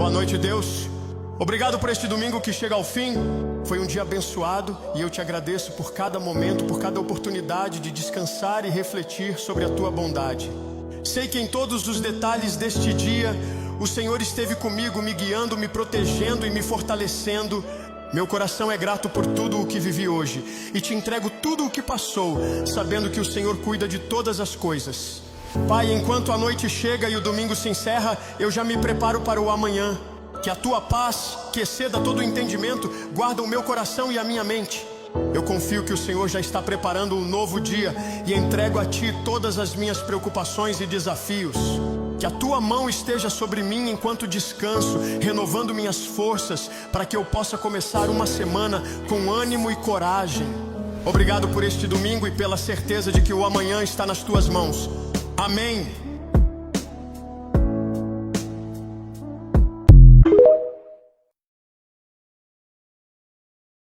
Boa noite, Deus. Obrigado por este domingo que chega ao fim. Foi um dia abençoado e eu te agradeço por cada momento, por cada oportunidade de descansar e refletir sobre a tua bondade. Sei que em todos os detalhes deste dia, o Senhor esteve comigo, me guiando, me protegendo e me fortalecendo. Meu coração é grato por tudo o que vivi hoje e te entrego tudo o que passou, sabendo que o Senhor cuida de todas as coisas. Pai, enquanto a noite chega e o domingo se encerra, eu já me preparo para o amanhã. Que a tua paz, que exceda todo o entendimento, guarda o meu coração e a minha mente. Eu confio que o Senhor já está preparando um novo dia e entrego a ti todas as minhas preocupações e desafios. Que a tua mão esteja sobre mim enquanto descanso, renovando minhas forças para que eu possa começar uma semana com ânimo e coragem. Obrigado por este domingo e pela certeza de que o amanhã está nas tuas mãos. Amém.